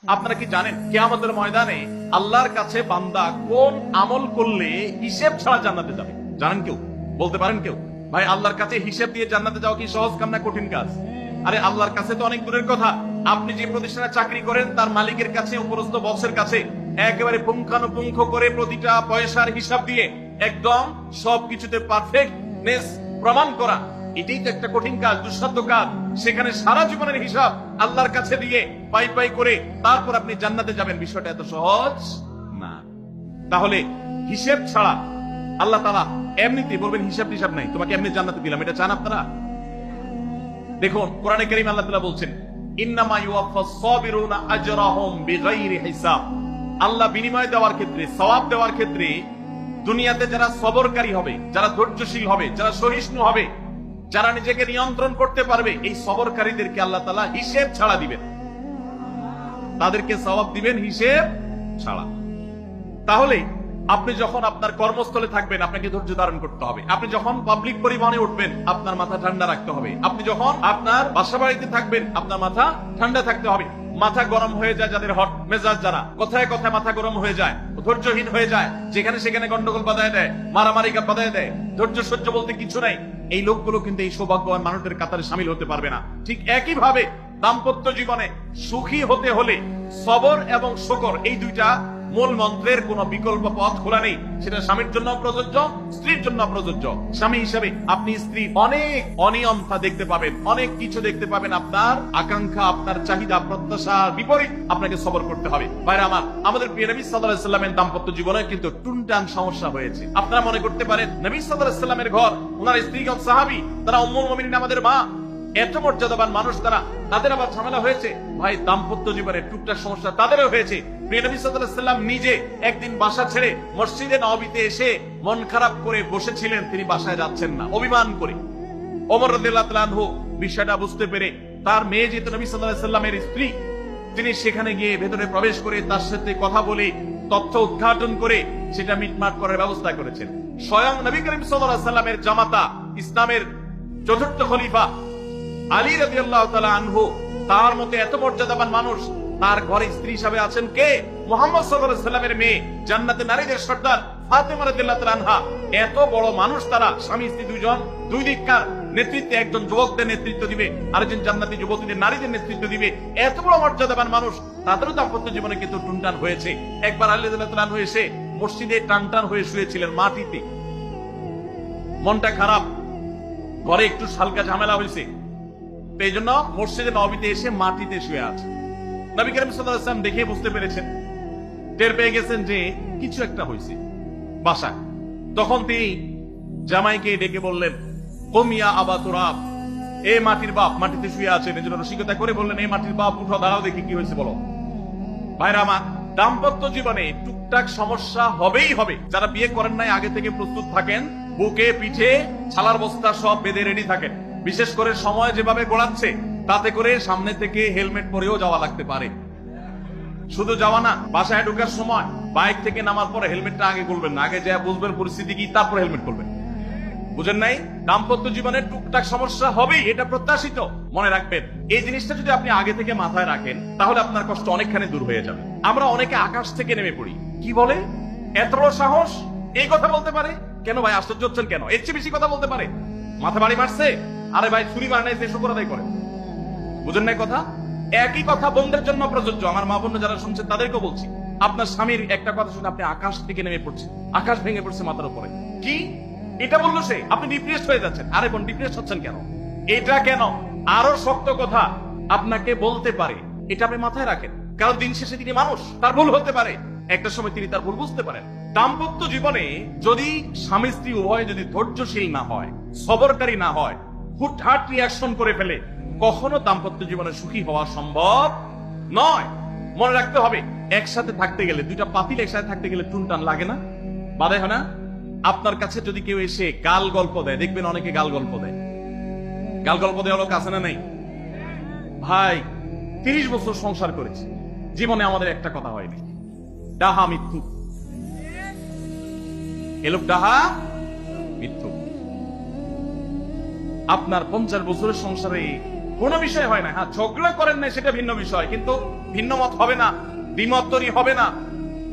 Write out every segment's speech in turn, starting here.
আপনারা কি জানেন কিয়ামতের ময়দানে আল্লাহর কাছে বান্দা কোন আমল করলে হিসেব ছাড়া জান্নাতে যাবে? জানেন কেউ? বলতে পারেন কেউ? ভাই, আল্লাহর কাছে হিসেব দিয়ে জান্নাতে যাওয়া কি সহজ কাম না কঠিন কাজ? আরে আল্লাহর কাছে তো অনেক দূরের কথা। আপনি যে প্রতিষ্ঠানে চাকরি করেন তার মালিকের কাছে, উপরস্থ বসের কাছে একেবারে পুঙ্খানুপুঙ্খ করে প্রতিটা পয়সার হিসাব দিয়ে একদম সবকিছুতে পারফেক্টনেস প্রমাণ করা, এটাই তো একটা কঠিন কাজ, দুঃসাধ্য কাজ। সেখানে সারা জীবনের হিসাব আল্লাহর কাছে দিয়ে পাই পাই করে তারপর আপনি জান্নাতে যাবেন, বিষয়টা এত সহজ না। তাহলে হিসেব ছাড়া আল্লাহ তাআলা এমনিতে বলবেন হিসাব টিসাব নাই, তোমাকে এমনি জান্নাতে দিলাম, এটা চান আপনারা? দেখুন কোরআনে কারীম আল্লাহ তাআলা বলছেন, ইন্নামা ইউওয়াফাস সাবিরুনা আজরাহুম বিগাইরি হিসাব। আল্লাহ বিনিময় দেওয়ার ক্ষেত্রে, সওয়াব দেওয়ার ক্ষেত্রে দুনিয়াতে যারা সবরকারী হবে, যারা ধৈর্যশীল হবে, যারা সহিষ্ণু হবে, যারা নিজেকে নিয়ন্ত্রণ করতে পারবে, এই সবরকারীদেরকে আল্লাহ তাআলা হিসেব ছাড়া দিবেন, তাদেরকে সওয়াব দিবেন হিসেব ছাড়া। তাহলে আপনি যখন আপনার কর্মস্থলে থাকবেন আপনাকে ধৈর্য ধারণ করতে হবে। আপনি যখন পাবলিক পরিবহনে উঠবেন আপনার মাথা ঠান্ডা রাখতে হবে। আপনি যখন আপনার বাসা বাড়িতে থাকবেন আপনার মাথা ঠান্ডা থাকতে হবে। মাথা গরম হয়ে যায় যাদের, হট মেজাজ যারা, কথায় কথায় মাথা গরম হয়ে যায়, ধৈর্যহীন হয়ে যায়, যেখানে সেখানে গন্ডগোল বাধায় দেয়, মারামারি বাধায় দেয়, ধৈর্য সহ্য বলতে কিছু নাই, এই লোকগুলো কিন্তু এই সৌভাগ্যবান মানুষদের কাতারে শামিল হতে পারবে না। ঠিক একই ভাবে দাম্পত্য জীবনে সুখী হতে হলে সবর এবং শকর, এই দুইটা মূল মন্ত্রের কোন বিকল্প পথ খোলা নেই। সেটা স্বামীর জন্য প্রযোজ্য, স্ত্রীর জন্য প্রযোজ্য। স্বামী হিসেবে আপনি স্ত্রী অনেক অনিয়মতা দেখতে পাবেন, অনেক কিছু দেখতে পাবেন, আপনার আকাঙ্ক্ষা, আপনার চাহিদা, প্রত্যাশার বিপরীত আপনাকে সবর করতে হবে। ভাইরা আমার, আমাদের প্রিয় নবী সাল্লাল্লাহু আলাইহি সাল্লামের দাম্পত্য জীবনে কিন্তু টুনটান সমস্যা হয়েছে। আপনারা মনে করতে পারেন নবী সাল্লাল্লাহু আলাইহি সাল্লামের ঘর, ওনার স্ত্রীগণ সাহাবী, তারা উম্মুল মুমিনিন আমাদের মা, এত মর্যাদাবান মানুষ তারা, তাদের আবার ঝামেলা হয়েছে। ভাই, দাম্পত্য জীবনে টুকটাক সমস্যা তাদেরও হয়েছে। প্রিয় নবী সাল্লাল্লাহু আলাইহি সাল্লাম নিজে একদিন বাসা ছেড়ে মসজিদে নববীতে এসে মন খারাপ করে বসেছিলেন, তিনি বাসায় যাচ্ছেন না, অভিমান করে। ওমর রাদিয়াল্লাহু তাআলা আনহু বিষয়টা বুঝতে পেরে তার মেয়ে যেহেতু নবী সাল্লাল্লাহু আলাইহি সাল্লামের স্ত্রী, তিনি সেখানে গিয়ে ভেতরে প্রবেশ করে তার সাথে কথা বলে তথ্য উদ্ঘাটন করে সেটা মিটমাট করার ব্যবস্থা করেছেন। স্বয়ং নবী করিম সাল্লাল্লাহু আলাইহি সাল্লামের জামাতা, ইসলামের চতুর্থ খলিফা আলী রাদিয়াল্লাহু তাআলা আনহু, তার মতে এত মর্যাদাবান মানুষ, তার ঘরে স্ত্রী হিসাবে আছেন কে? মুহাম্মদ সাল্লাল্লাহু আলাইহি সাল্লামের মেয়ে, জান্নাতে নারীদের সর্দার ফাতেমা রাদিয়াল্লাহু তাআলা আনহা। এত বড় মানুষ তারা, স্বামী স্ত্রী দুইজন, দুই দিককার নেতৃত্বে, একজন যুবকদের নেতৃত্ব দিবে, আরেকজন জান্নাতি যুবতীদের, নারীদের নেতৃত্ব দিবে। এত বড় মর্যাদাবান মানুষ, তাদেরও দাম্পত্য জীবনে কিন্তু টুনটান হয়েছে। একবার আলী রাদিয়াল্লাহু তাআলা আনহু এসে মসজিদে টানটান হয়ে শুয়েছিলেন মাটিতে, মনটা খারাপ, ঘরে একটু হালকা ঝামেলা হয়েছে, এই জন্য মসজিদে নববীতে এসে মাটিতে শুয়ে আছে। নবী করিম সাল্লাল্লাহু আলাইহি ওয়াসাল্লাম দেখে বুঝতে পেরেছেন, টের পেয়ে গেছেন যে কিছু একটা হয়েছে বাসায়। তখন তিনি জামাইকে ডেকে বললেন, কুমিয়া আবা তুরাব, এ মাটির বাপ, মাটিতে শুয়ে আছেন, এজন্য রসিকতা করে বললেন, এই মাটির বাপ উঠো, দাঁড়াও দেখি কি হয়েছে বলো। ভাইরা আমার, দাম্পত্য জীবনে টুকটাক সমস্যা হবেই হবে। যারা বিয়ে করেন নাই আগে থেকে প্রস্তুত থাকেন, বুকে পিঠে ছালার বস্তা সব বেঁধে রেডি থাকেন। বিশেষ করে সময় যেভাবে গড়াচ্ছে তাতে করে সামনে থেকে হেলমেট পরেও যাওয়া লাগতে পারে। শুধু যাওয়া না, বাসায় ঢোকার সময় বাইক থেকে নামার পরে হেলমেটটা আগে খুলবেন না, আগে যা বুঝবেন পরিস্থিতি কি, তারপর হেলমেট খুলবেন। বুঝেন নাই? দাম্পত্য জীবনে টুকটাক সমস্যা হবেই, এটা প্রত্যাশিত। মনে রাখবেন, এই জিনিসটা যদি আপনি আগে থেকে মাথায় রাখেন তাহলে আপনার কষ্ট অনেকখানি দূর হয়ে যাবে। আমরা অনেকে আকাশ থেকে নেমে পড়ি, কি বলে, এত বড় সাহস, এই কথা বলতে পারে কেন? ভাই আশ্চর্য হচ্ছেন কেন? এর চেয়ে বেশি কথা বলতে পারে, মাথা বাড়ি মারছে, আরে ভাই ছুরি মার নাই, শুকর আদায় করে। বুঝেন নাই কথা? একই কথা বোনদের জন্য প্রযোজ্য। আমার মা বোন যারা শুনছেন তাদেরকেও বলছি, আপনার স্বামীর একটা কথা শুনে আপনি আকাশ থেকে নেমে পড়ছেন, আকাশ ভেঙে পড়ছে মাথার উপরে, কি এটা বললো সে, আপনি ডিপ্রেসড হয়ে যাচ্ছেন। আরে বোন, ডিপ্রেসড হচ্ছেন কেন? এটা কেন? আরো শক্ত কথা আপনাকে বলতে পারে, এটা আপনি মাথায় রাখেন, কারণ দিন শেষে তিনি মানুষ, তার ভুল হতে পারে, একটা সময় তিনি তার ভুল বুঝতে পারেন। দাম্পত্য জীবনে যদি স্বামী স্ত্রী উভয় যদি ধৈর্যশীল না হয়, সবরকারী না হয়, হুটহাট রিয়াকশন করে ফেলে, কখনো দাম্পত্য জীবনে সুখী হওয়া সম্ভব নয়। মনে রাখতে হবে, একসাথে থাকতে গেলে, দুইটা পাতিল একসাথে থাকতে গেলে টুনটান লাগে না, বাধে হয় না? আপনার কাছে যদি কেউ এসে গাল গল্প দেয়, দেখবেন অনেকে গাল গল্প দেয়, গাল গল্প দেওয়া লোক আছে না নাই? ভাই 30 বছর সংসার করেছি, জীবনে আমাদের একটা কথা হয়নি, ডাহা মিথ্যু, এ লোক ডাহা মিথ্যু। আপনার 50 বছরের সংসারে কোনো বিষয় হয় না। হ্যাঁ, ঝগড়া করেন না সেটা ভিন্ন বিষয়, কিন্তু ভিন্ন মত হবে না, দ্বিমত তৈরি হবে না,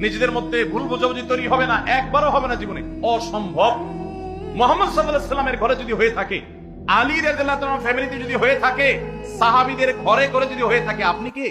নিজেদের মধ্যে ভুল বোঝাবুঝি তৈরি হবে না, একবারও হবে না জীবনে, অসম্ভব। মোহাম্মদ সাল্লাল্লাহু আলাইহি সাল্লামের ঘরে যদি হয়ে থাকে, আলী রাদিয়াল্লাহু তাআলা ফ্যামিলিতে যদি হয়ে থাকে, সাহাবীদের ঘরে করে যদি হয়ে থাকে, আপনি কে?